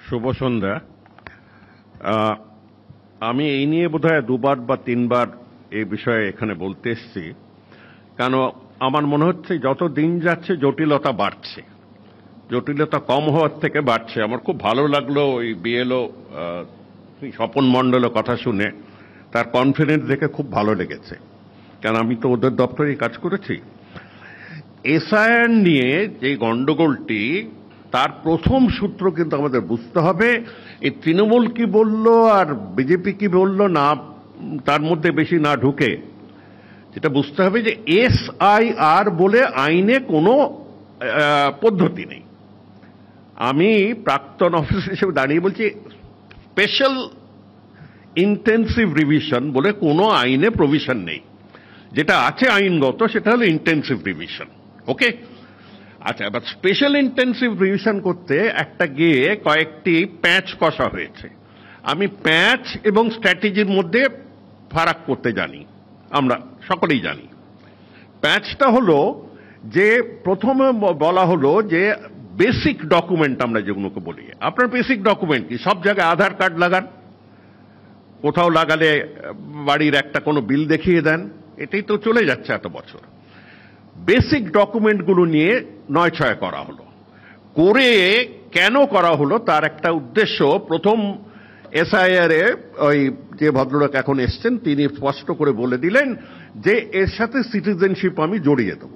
শুভ সন্ধ্যা। আমি এই নিয়ে বোধহয় দুবার বা তিনবার এই বিষয়ে এখানে বলতে এসেছি, কেন আমার মনে হচ্ছে যত দিন যাচ্ছে জটিলতা বাড়ছে, জটিলতা কম হওয়ার থেকে বাড়ছে। আমার খুব ভালো লাগলো ওই বিএলও স্বপন মণ্ডলের কথা শুনে, তার কনফিডেন্স দেখে খুব ভালো লেগেছে, কারণ আমি তো ওদের দপ্তরে কাজ করেছি। এসআইআর নিয়ে যে গন্ডগোলটি, তার প্রথম সূত্র কিন্তু আমাদের বুঝতে হবে, এই তৃণমূল কি বলল আর বিজেপি কি বলল না, তার মধ্যে বেশি না ঢুকে যেটা বুঝতে হবে যে এসআইআর বলে আইনে কোনো পদ্ধতি নেই। আমি প্রাক্তন অফিসার হিসেবে দাঁড়িয়ে বলছি, স্পেশাল ইন্টেন্সিভ রিভিশন বলে কোনো আইনে প্রভিশন নেই। যেটা আছে আইনগত সেটা হলো ইন্টেন্সিভ রিভিশন। ওকে, আচ্ছা, এবার স্পেশাল ইন্টেন্সিভ রিভিশন করতে একটা গিয়ে কয়েকটি প্যাচ কষা হয়েছে। আমি প্যাচ এবং স্ট্র্যাটেজির মধ্যে ফারাক করতে জানি, আমরা সকলেই জানি। প্যাচটা হলো যে প্রথমে বলা হলো যে বেসিক ডকুমেন্ট আমরা যেগুলোকে বলি, আপনার বেসিক ডকুমেন্ট কি? সব জায়গায় আধার কার্ড লাগান, কোথাও লাগালে বাড়ির একটা কোনো বিল দেখিয়ে দেন, এটাই তো চলে যাচ্ছে এত বছর। বেসিক ডকুমেন্টগুলো নিয়ে নয় ছয় করা হলো। করে কেন করা হলো তার একটা উদ্দেশ্য, প্রথম এসআইআর এ ওই যে ভদ্রলোক এখন এসছেন তিনি স্পষ্ট করে বলে দিলেন যে এর সাথে সিটিজেনশিপ আমি জড়িয়ে দেব।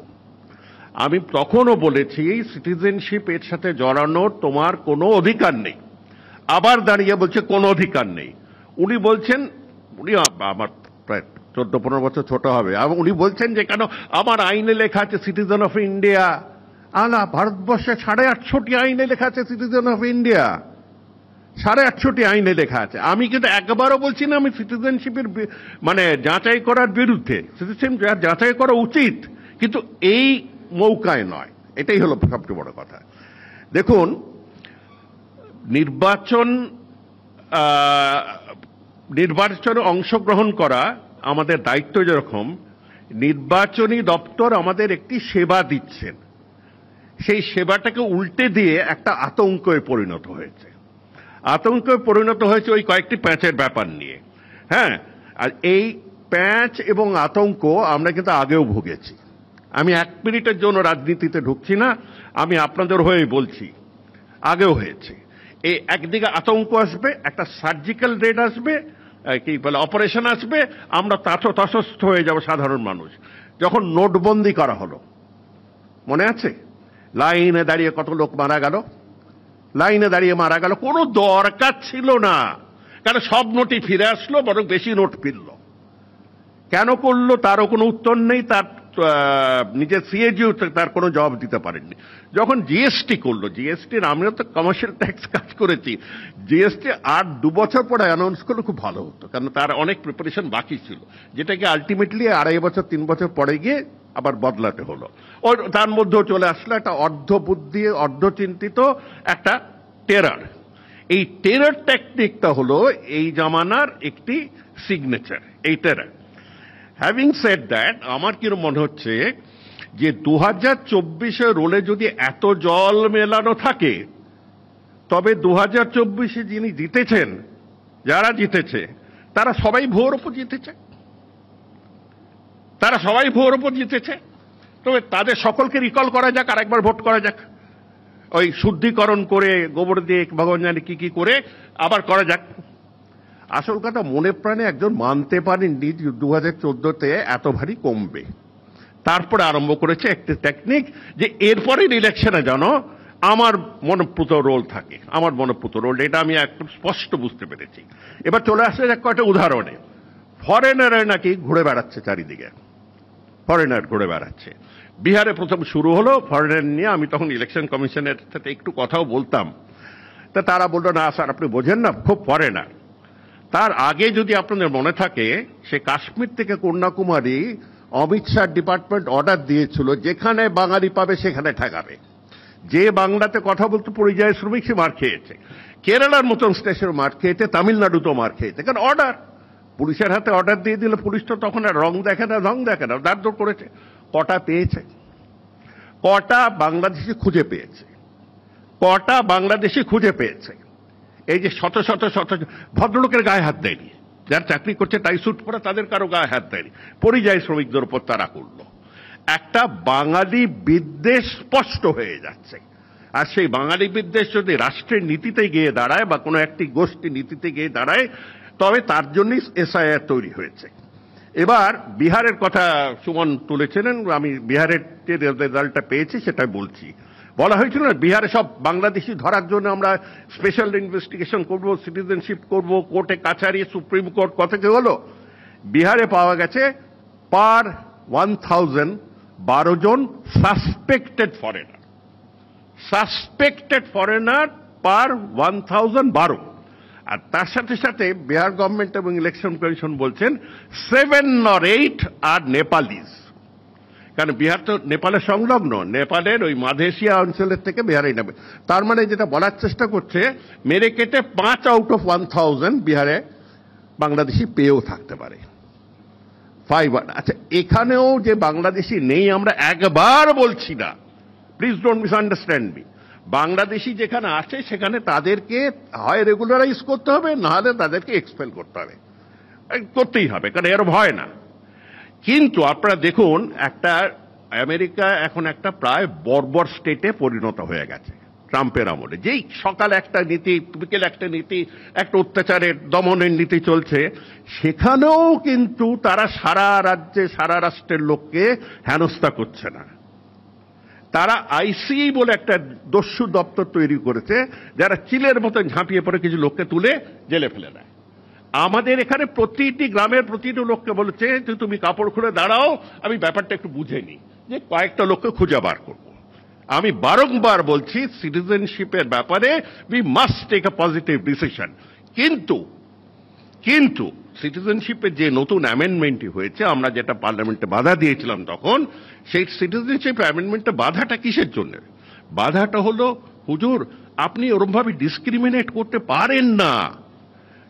আমি তখনও বলেছি সিটিজেনশিপ এর সাথে জড়ানোর তোমার কোনো অধিকার নেই। আবার দাঁড়িয়ে বলছে কোনো অধিকার নেই। উনি বলছেন, উনি আমার প্রায় 14-15 বছর ছোট হবে, এবং উনি বলছেন যে কেন আমার আইনে লেখা আছে সিটিজেন অফ ইন্ডিয়া। আলা, ভারতবর্ষে 850টি আইনে লেখা আছে সিটিজেন অফ ইন্ডিয়া, 850টি আইনে লেখা আছে। আমি কিন্তু একবারও বলছি না আমি সিটিজেনশিপের মানে যাচাই করার বিরুদ্ধে, সিটিজেনশিপ যাচাই করা উচিত, কিন্তু এই মৌকায় নয়। এটাই হলো সবচেয়ে বড় কথা। দেখুন, নির্বাচনে অংশগ্রহণ করা আমাদের দায়িত্ব, যেরকম নির্বাচনী দপ্তর আমাদের একটি সেবা দিচ্ছেন, সেই সেবাটাকে উল্টে দিয়ে একটা আতঙ্কে পরিণত হয়েছে। আতঙ্কে পরিণত হয়েছে ওই কয়েকটি প্যাঁচের ব্যাপার নিয়ে। হ্যাঁ, আর এই প্যাঁচ এবং আতঙ্ক আমরা কিন্তু আগেও ভুগেছি। আমি 1 মিনিটের জন্য রাজনীতিতে ঢুকছি না, আমি আপনাদের হয়েই বলছি, আগেও হয়েছে। এই একদিকে আতঙ্ক আসবে, একটা সার্জিক্যাল রেড আসবে, কি বলে অপারেশন আসবে, আমরা তসস্থ হয়ে যাব সাধারণ মানুষ। যখন নোটবন্দি করা হলো, মনে আছে লাইনে দাঁড়িয়ে কত লোক মারা গেল, লাইনে দাঁড়িয়ে মারা গেল, কোনো দরকার ছিল না, কারণ সব নোটই ফিরে আসলো, বরং বেশি নোট ফিরল। কেন করলো তারও কোনো উত্তর নেই, তার নিজের সিএজিও তার কোনো জবাব দিতে পারেননি। যখন জিএসটি করলো, জিএসটির আমিও তো কমার্শিয়াল ট্যাক্স কাজ করেছি, জিএসটি আর 2 বছর পরে অ্যানাউন্স করলে খুব ভালো হতো, কারণ তার অনেক প্রিপারেশন বাকি ছিল, যেটাকে আলটিমেটলি 2.5 বছর 3 বছর পরে গিয়ে আবার বদলাতে হলো। ওর তার মধ্যেও চলে আসলো একটা অর্ধবুদ্ধি, অর্ধচিন্তিত একটা টেরার। এই টেরার টেকনিকটা হলো এই জামানার একটি সিগনেচার, এই টেরার। হ্যাভিং সেড দ্যাট, আমার কিরকম মনে হচ্ছে যে 2024 রোলে যদি এত জল মেলানো থাকে, তবে 2024 যিনি জিতেছেন, যারা জিতেছে তারা সবাই ভোর ওপর জিতেছে, তারা সবাই ভোর ওপর জিতেছে। তবে তাদের সকলকে রিকল করা যাক, আর একবার ভোট করা যাক, ওই শুদ্ধিকরণ করে গোবর দিয়ে ভগবান জানে কি কি করে আবার করা যাক। আসল কথা, মনে প্রাণে একজন মানতে পারেননি 2014-তে এত ভারী কমবে। তারপরে আরম্ভ করেছে একটি টেকনিক যে এরপরের ইলেকশনে যেন আমার মনোপ্রুত রোল থাকে, আমার মনোপ্রুত রোল, এটা আমি একদম স্পষ্ট বুঝতে পেরেছি। এবার চলে আসছে এক কয়েকটা উদাহরণে। ফরেনার নাকি ঘুরে বেড়াচ্ছে চারিদিকে, ফরেনার ঘুরে বেড়াচ্ছে। বিহারে প্রথম শুরু হলো ফরেনার নিয়ে, আমি তখন ইলেকশন কমিশনের সাথে একটু কথাও বলতাম, তা তারা বললো না স্যার আপনি বোঝেন না, খুব ফরেনার। তার আগে যদি আপনাদের মনে থাকে, সে কাশ্মীর থেকে কন্যাকুমারী অমিত শাহ ডিপার্টমেন্ট অর্ডার দিয়েছিল যেখানে বাঙালি পাবে সেখানে ঠেকাবে। যে বাংলাতে কথা বলতে পরিযায়ী শ্রমিক সে মার খেয়েছে, কেরালার মতন স্টেশনে মার খেয়েছে, তামিলনাড়ুতেও মার খেয়েছে, কারণ অর্ডার, পুলিশের হাতে অর্ডার দিয়ে দিলে পুলিশ তো তখন আর রং দেখে না, ঢং দেখে না, দাঁড় করেছে। কটা পেয়েছে? কটা বাংলাদেশি খুঁজে পেয়েছে? কটা বাংলাদেশি খুঁজে পেয়েছে? এই যে শত শত শত ভদ্রলোকের গায়ে হাত দেয়নি, যারা চাকরি করছে টাই স্যুট পরে তাদের কারো গায়ে হাত দেয়নি, পরিযায়ী শ্রমিকদের উপর তারা করলো। একটা বাঙালি বিদ্বেষ স্পষ্ট হয়ে যাচ্ছে। আর সেই বাঙালি বিদ্বেষ যদি রাষ্ট্রের নীতিতে গিয়ে দাঁড়ায় বা কোনো একটি গোষ্ঠী নীতিতে গিয়ে দাঁড়ায়, তবে তার জন্যই এসআইআর তৈরি হয়েছে। এবার বিহারের কথা সুমন তুলেছিলেন, আমি বিহারের যে রেজাল্টটা পেয়েছি সেটা বলছি। বলা হয়েছিল না বিহারে সব বাংলাদেশি ধরার জন্য আমরা স্পেশাল ইনভেস্টিগেশন করব, সিটিজেনশিপ করব, কোর্টে কাছারি সুপ্রিম কোর্ট কথা কি হলো? বিহারে পাওয়া গেছে পার 1000 12 জন সাসপেক্টেড ফরেনার, সাসপেক্টেড ফরেনার পার 1012। আর তার সাথে সাথে বিহার গভর্নমেন্ট এবং ইলেকশন কমিশন বলছেন 7 or 8 আর নেপালিজ। কারণ বিহার তো নেপালের সংলগ্ন, নেপালের ওই মালয়েশিয়া অঞ্চলের থেকে বিহারেই নেবে। তার মানে যেটা বলার চেষ্টা করছে, মেরে কেটে 5 out of 1000 বিহারে বাংলাদেশি পেয়েও থাকতে পারে। 5। আচ্ছা, এখানেও যে বাংলাদেশি নেই আমরা একবার বলছি না, please don't misunderstand me. Bangladeshi যেখানে আছে সেখানে তাদেরকে হয় রেগুলারাইজ করতে হবে, নাহলে তাদেরকে এক্সপেল করতে হবে, করতেই হবে, কারণ এর ভয় না। কিন্তু আপনারা দেখুন, একটা আমেরিকা এখন একটা প্রায় বর্বর স্টেটে পরিণত হয়ে গেছে ট্রাম্পের আমলে। যেই সকাল একটা নীতি, বিকেল একটা নীতি, একটা অত্যাচারের দমনের নীতি চলছে, সেখানেও কিন্তু তারা সারা রাজ্যে সারা রাষ্ট্রের লোককে হেনস্থা করছে না। তারা আইসি বলে একটা দস্যু দপ্তর তৈরি করেছে, যারা চিলের মতো ঝাঁপিয়ে পড়ে কিছু লোককে তুলে জেলে ফেলে দেয়। আমাদের এখানে প্রতিটি গ্রামের প্রতিটি লোককে বলেছে যে তুমি কাপড় খুলে দাঁড়াও, আমি ব্যাপারটা একটু বুঝে নিই, যে কয়েকটা লোককে খুঁজে বার করব। আমি বারংবার বলছি সিটিজেনশিপের ব্যাপারে we must take a positive decision. কিন্তু সিটিজেনশিপের যে নতুন অ্যামেন্ডমেন্টটি হয়েছে, আমরা যেটা পার্লামেন্টে বাধা দিয়েছিলাম তখন, সেই সিটিজেনশিপ অ্যামেন্ডমেন্টটা বাধাটা কিসের জন্য? বাধাটা হলো, হুজুর আপনি ওরমভাবে ডিসক্রিমিনেট করতে পারেন না।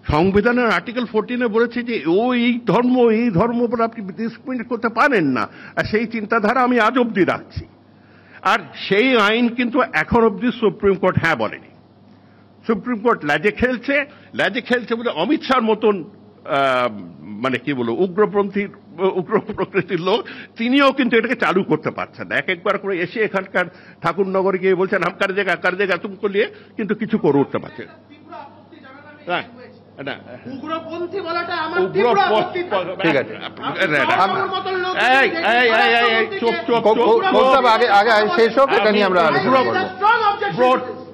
সংবিধানের আর্টিকেল 14 বলেছে যে এই ধর্ম উপর আপনি ডিসক্রিমিনেট করতে পারেন না। আর সেই চিন্তাধারা আমি আজ অব্দি রাখছি। আর সেই আইন কিন্তু এখন অব্দি সুপ্রিম কোর্ট হ্যাঁ বলেনি। সুপ্রিম কোর্ট ল্যাজে খেলছে বলে অমিত শাহর মতন মানে কি বলবো উগ্র প্রকৃতির লোক, তিনিও কিন্তু এটাকে চালু করতে পারছেন না। একবার করে এসে এখানকার ঠাকুরনগরে গিয়ে বলছেন হামকার জায়গা তুমকো নিয়ে, কিন্তু কিছু করে উঠতে পারছে না। উগ্রপন্থী বলাটা আমার তীব্র আপত্তি। ঠিক আছে, আগে শেষ হোক, এটা নিয়ে আমরা আলোচনা করব।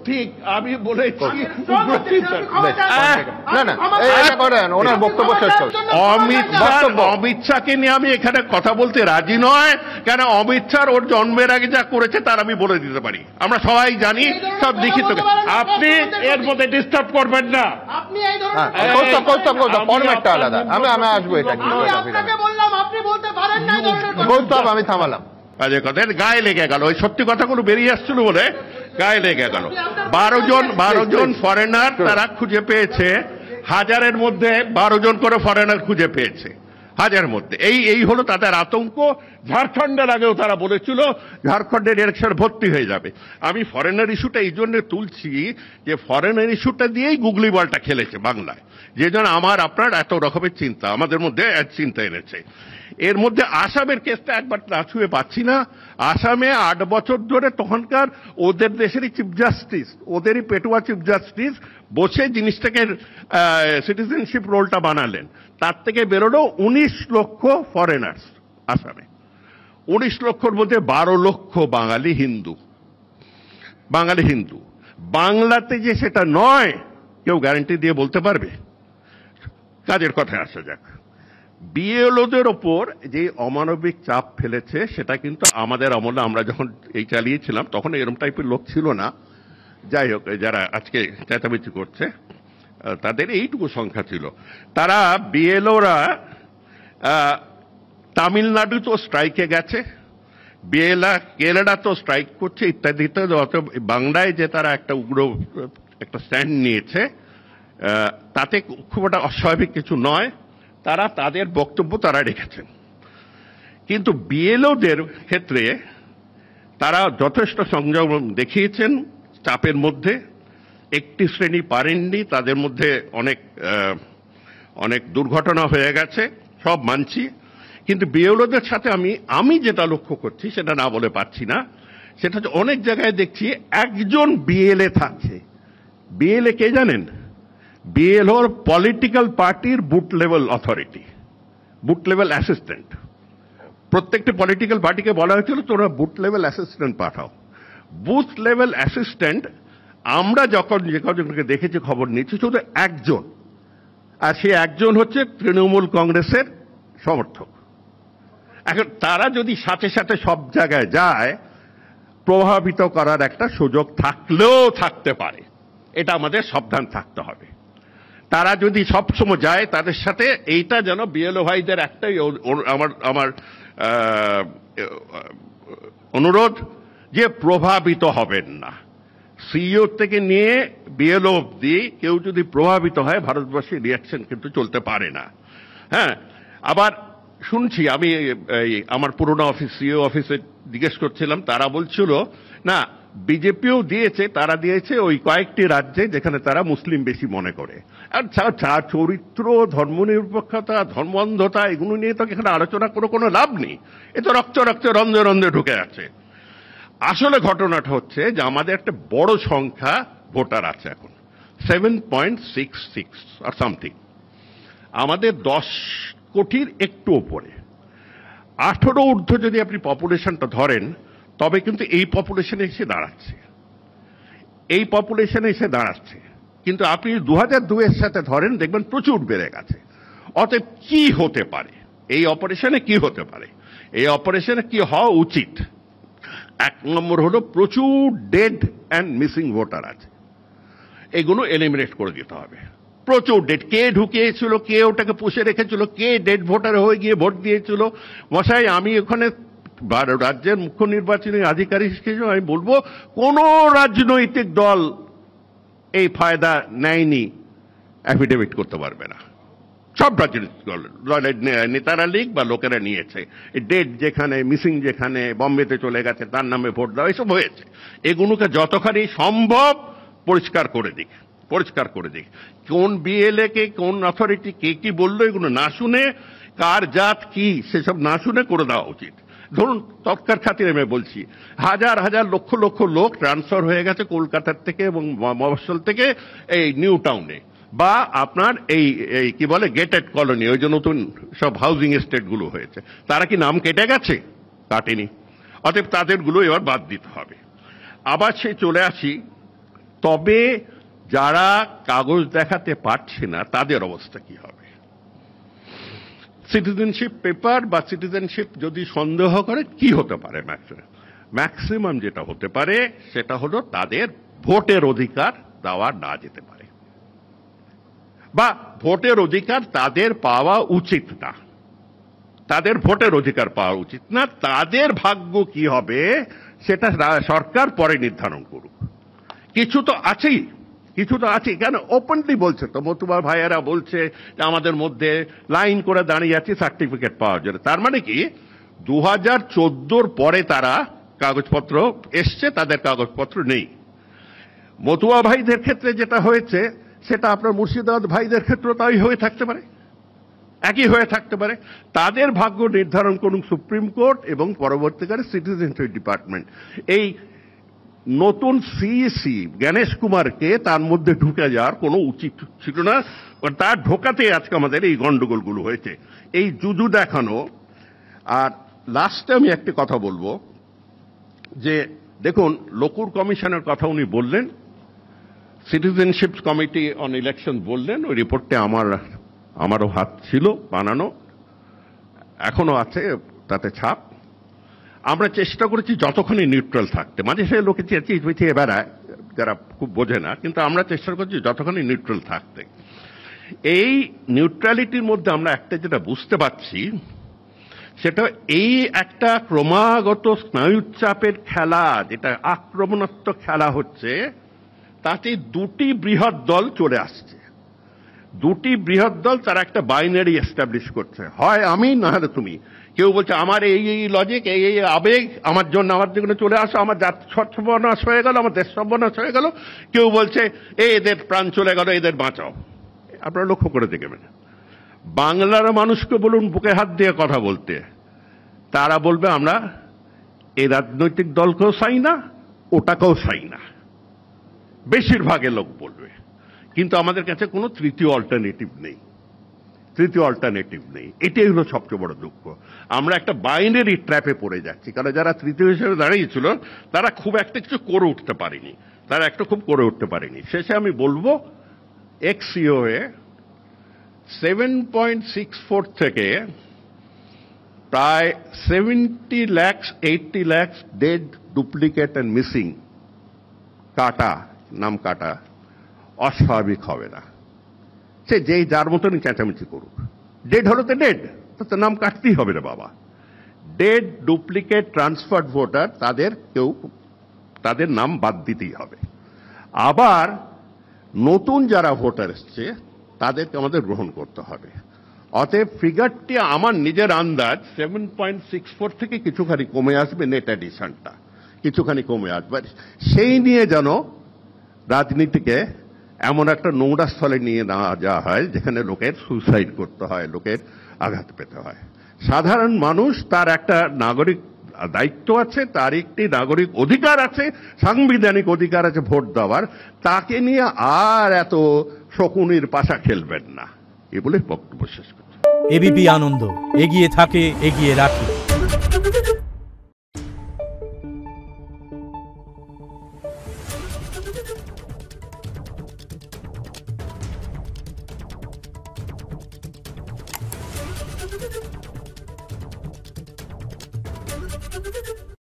ঠিক, আমি বলেছি ওনার বক্তব্য শেষ হোক। অমিত শাহকে নিয়ে আমি এখানে কথা বলতে রাজি নয়, কেন অমিত শাহ ওর জন্মের আগে যা করেছে তার আমি বলে দিতে পারি, আমরা সবাই জানি, সব লিখিত। আপনি এর মধ্যে ডিস্টার্ব করবেন না। ফরম্যাটটা আলাদা, আমি আসবো এটা আমি থামালাম। বাজে কথা গায়ে লেগে গেল, ওই সত্যি কথাগুলো বেরিয়ে আসছিল বলে গায়ে লেগে গেল। 12 জন ফরেনার তারা খুঁজে পেয়েছে, 1000-এর মধ্যে 12 জন করে ফরেনার খুঁজে পেয়েছে 1000-এর মধ্যে। এই হলো তাদের আতঙ্ক। ঝাড়খণ্ডের আগেও তারা বলেছিল ঝাড়খণ্ডের ইলেকশন ভর্তি হয়ে যাবে। আমি ফরেনার ইস্যুটা এই জন্য তুলছি যে ফরেনার ইস্যুটা দিয়েই গুগলি বলটা খেলেছে বাংলায়, যে জন্য আমার আপনার এত রকমের চিন্তা আমাদের মধ্যে চিন্তা এনেছে। এর মধ্যে আসামের কেসটা একবার না ছুঁয়ে পাচ্ছি না। আসামে 8 বছর ধরে তখনকার ওদের দেশেরই চিফ জাস্টিস, ওদেরই পেটুয়া চিফ জাস্টিস বসে জিনিসটাকে সিটিজেনশিপ রোলটা বানালেন। তার থেকে বেরোলো 19 লক্ষ ফরেনার্স আসামে। 19 লক্ষর মধ্যে 12 লক্ষ বাঙালি হিন্দু। বাংলাতে যে সেটা নয় কেউ গ্যারান্টি দিয়ে বলতে পারবে? কাজের কথায় আসা যাক। বিএলওদের ওপর যে অমানবিক চাপ ফেলেছে সেটা কিন্তু আমাদের আমলে, আমরা যখন এই চালিয়েছিলাম তখন এরকম টাইপের লোক ছিল না। যাই হোক, যারা আজকে চেঁচামেচি করছে তাদের এইটুকু সংখ্যা ছিল। তারা বিএলওরা তামিলনাড়ু স্ট্রাইকে গেছে, কেরালা তো স্ট্রাইক করছে ইত্যাদিতে। বাংলায় যে তারা একটা উগ্র একটা স্ট্যান্ড নিয়েছে তাতে খুব একটা অস্বাভাবিক কিছু নয়। তারা তাদের বক্তব্য তারা রেখেছেন, কিন্তু বিএলওদের ক্ষেত্রে তারা যথেষ্ট সংযম দেখিয়েছেন চাপের মধ্যে। একটি শ্রেণী পারেননি, তাদের মধ্যে অনেক দুর্ঘটনা হয়ে গেছে, সব মানছি। কিন্তু বিএলওদের সাথে আমি যেটা লক্ষ্য করছি, সেটা না বলে পারছি না, সেটা হচ্ছে অনেক জায়গায় দেখছি একজন বিএলএ থাকছে। বিএলএ কে জানেন? বিএলওর পলিটিক্যাল পার্টির booth level authority, booth level assistant. প্রত্যেকটি পলিটিক্যাল পার্টিকে বলা হয়েছিল তোমরা বুথ লেভেল অ্যাসিস্ট্যান্ট পাঠাও। বুথ লেভেল অ্যাসিস্ট্যান্ট আমরা যখন যে কজনকে দেখেছি, খবর নিচ্ছি, শুধু একজন, আর সে একজন হচ্ছে তৃণমূল কংগ্রেসের সমর্থক। এখন তারা যদি সাথে সাথে সব জায়গায় যায়, প্রভাবিত করার একটা সুযোগ থাকলেও থাকতে পারে, এটা আমাদের সাবধান থাকতে হবে। তারা যদি সবসময় যায় তাদের সাথে, এইটা যেন বিএলও ভাইদের একটাই আমার অনুরোধ, যে প্রভাবিত হবেন না। সিইও থেকে নিয়ে বিএলও অব্দি কেউ যদি প্রভাবিত হয়, ভারতবর্ষের রিয়াকশন কিন্তু চলতে পারে না। হ্যাঁ, আবার শুনছি, আমি আমার পুরোনো অফিস সিইও অফিসে জিজ্ঞেস করছিলাম, তারা বলছিল না বিজেপিও দিয়েছে, তারা দিয়েছে ওই কয়েকটি রাজ্যে যেখানে তারা মুসলিম বেশি মনে করে। আর চরিত্র, ধর্মনিরপেক্ষতা, ধর্মান্ধতা, এগুলো নিয়ে তো এখানে আলোচনা কোনো লাভ নেই। এ তো রক্ত রন্ধে রন্ধে ঢুকে আছে। আসলে ঘটনাটা হচ্ছে যে আমাদের একটা বড় সংখ্যা ভোটার আছে এখন, 7.66 আর সামথিং। আমাদের 10 কোটির একটু উপরে, 18 ঊর্ধ্ব যদি আপনি পপুলেশনটা ধরেন, তবে কিন্তু এই পপুলেশনে এসে দাঁড়াচ্ছে। কিন্তু আপনি 2002-এর সাথে ধরেন, দেখবেন প্রচুর বেড়ে গেছে। অতএব কি হতে পারে এই অপারেশনে? কি হতে পারে এই অপারেশনে? কি হওয়া উচিত? এক নম্বর হলো, প্রচুর ডেড অ্যান্ড মিসিং ভোটার আছে, এগুলো এলিমিনেট করে দিতে হবে। প্রচুর ডেড, কে ঢুকিয়েছিল, কে ওটাকে পুষে রেখেছিল, কে ডেড ভোটার হয়ে গিয়ে ভোট দিয়েছিল। মশাই, আমি ওখানে রাজ্যের মুখ্য নির্বাচনী আধিকারিক হিসেবে আমি বলবো, কোন রাজনৈতিক দল এই ফায়দা নেয়নি অ্যাফিডেভিট করতে পারবে না। সব রাজনৈতিক দলের নেতারা লিগ বা লোকেরা নিয়েছে। ডেড যেখানে, মিসিং যেখানে, বম্বেতে চলে গেছে, তার নামে ভোট দেওয়া, এসব হয়েছে। এগুলোকে যতখানি সম্ভব পরিষ্কার করে দিক। কোন বিএলএ কে, কোন অথরিটি কে কি বললো, এগুলো না শুনে, কার জাত কি সেসব না শুনে করে দেওয়া উচিত। ধরুন, তৎকার খাতিরে আমি বলছি, হাজার হাজার লক্ষ লক্ষ লোক ট্রান্সফার হয়ে গেছে কলকাতার থেকে এবং মফস্বল থেকে এই নিউ টাউনে, বা আপনার এই কি বলে গেটেড কলোনি, ওই যে নতুন সব হাউজিং এস্টেট গুলো হয়েছে। তারা কি নাম কেটে গেছে? কাটেনি। অতএব তাদেরগুলো এবার বাদ দিতে হবে। আবার সে চলে আসি, তবে যারা কাগজ দেখাতে পারছে না তাদের অবস্থা কি হবে? সিটিজেনশিপ পেপার বা সিটিজেনশিপ যদি সন্দেহ করে, কি হতে পারে? ম্যাক্সিমাম যেটা হতে পারে সেটা হলো তাদের ভোটের অধিকার দেওয়া না যেতে পারে, বা ভোটের অধিকার তাদের পাওয়া উচিত না। তাদের ভোটের অধিকার পাওয়া উচিত না। তাদের ভাগ্য কি হবে সেটা সরকার পরে নির্ধারণ করুক। কিছু তো আছেই। কেন ওপেনলি বলছে তো, মতুয়া ভাইয়েরা বলছে যে আমাদের মধ্যে লাইন করে দাঁড়িয়ে আছে সার্টিফিকেট পাওয়ার জন্য। তার মানে কি 2014 পরে তারা কাগজপত্র এসছে, তাদের কাগজপত্র নেই। মতুয়া ভাইদের ক্ষেত্রে যেটা হয়েছে, সেটা আপনার মুর্শিদাবাদ ভাইদের ক্ষেত্রে তাই হয়ে থাকতে পারে, একই হয়ে থাকতে পারে। তাদের ভাগ্য নির্ধারণ করুন সুপ্রিম কোর্ট এবং পরবর্তীকালে সিটিজেনশিপ ডিপার্টমেন্ট। এই নতুন সিইসি জ্ঞানেশ কুমারকে তার মধ্যে ঢুকে যাওয়ার কোনো উচিত ছিল না। তার ঢোকাতে আজকে আমাদের এই গন্ডগোলগুলো হয়েছে, এই জুজু দেখানো। আর লাস্টে আমি একটা কথা বলবো, যে দেখুন, লোকুর কমিশনের কথা উনি বললেন, সিটিজেনশিপ কমিটি অন ইলেকশন বললেন, ওই রিপোর্টে আমারও হাত ছিল বানানো, এখনো আছে তাতে ছাপ। আমরা চেষ্টা করেছি যতক্ষণই নিউট্রাল থাকতে। মাঝে সে লোকে চেঁচিয়ে বেড়ায় যারা খুব বোঝে না, কিন্তু আমরা চেষ্টা করছি যতক্ষণই নিউট্রাল থাকতে। এই নিউট্রালিটির মধ্যে আমরা একটা যেটা বুঝতে পারছি, সেটা এই একটা ক্রমাগত স্নায়ুচাপের খেলা, যেটা আক্রমণাত্মক খেলা হচ্ছে, তাতে দুটি বৃহৎ দল চলে আসছে। দুটি বৃহৎ দল তারা একটা বাইনারি এস্টাবলিশ করছে, হয় আমি না হলে তুমি। কেউ বলছে আমার এই এই লজিক, এই এই আবেগ, আমার জন্য আমার দিকে চলে আসো, আমার জাতি সর্বনাশ হয়ে গেল, আমার দেশ সর্বনাশ হয়ে গেল। কেউ বলছে এদের প্রাণ চলে গেল, এদের বাঁচাও। আপনারা লক্ষ্য করে দেখবেন, বাংলার মানুষকে বলুন বুকে হাত দিয়ে কথা বলতে, তারা বলবে আমরা এই রাজনৈতিক দলকেও চাই না, ওটাকেও চাই না, বেশিরভাগের লোক বলবে। কিন্তু আমাদের কাছে কোনো তৃতীয় অল্টারনেটিভ নেই, তৃতীয় অল্টারনেটিভ নেই। এটাই হলো সবচেয়ে বড় দুঃখ। আমরা একটা বাইনারি ট্র্যাপে পড়ে যাচ্ছি, কারণ যারা তৃতীয় হিসেবে দাঁড়িয়েছিল তারা খুব একটা কিছু করে উঠতে পারেনি, তারা একটা খুব করে উঠতে পারেনি। শেষে আমি বলবো এক্সইওএ 7.64 থেকে প্রায় 70 lakh 80 lakh dead, duplicate and missing কাটা, নাম কাটা অস্বাভাবিক হবে না। সে যেই যার মতনই চেঁচামেচি করুক, ডেড হলো তো ডেড, তো নাম কাটতেই হবে রে বাবা। ডেড, ডুপ্লিকেট, ট্রান্সফার্ড ভোটার তাদের নাম বাদ দিতেই হবে। আবার নতুন যারা ভোটার এসছে তাদেরকে আমাদের গ্রহণ করতে হবে। অতএব ফিগারটি আমার নিজের আন্দাজ 7.64 থেকে কিছুখানি কমে আসবে, নেট অ্যাডিশনটা কিছুখানি কমে আসবে। সেই নিয়ে যেন রাজনীতিকে এমন একটা নোংরা স্থলে নিয়ে না যাওয়া হয় যেখানে লোকের সুইসাইড করতে হয়, লোকের আঘাত পেতে হয়। সাধারণ মানুষ তার একটা নাগরিক দায়িত্ব আছে, তার একটি নাগরিক অধিকার আছে, সাংবিধানিক অধিকার আছে ভোট দেওয়ার। তাকে নিয়ে আর এত শকুনির পাশা খেলবেন না, এ বলে বক্তব্য শেষ করছি। এবিপি আনন্দ, এগিয়ে থাকে, এগিয়ে রাখে।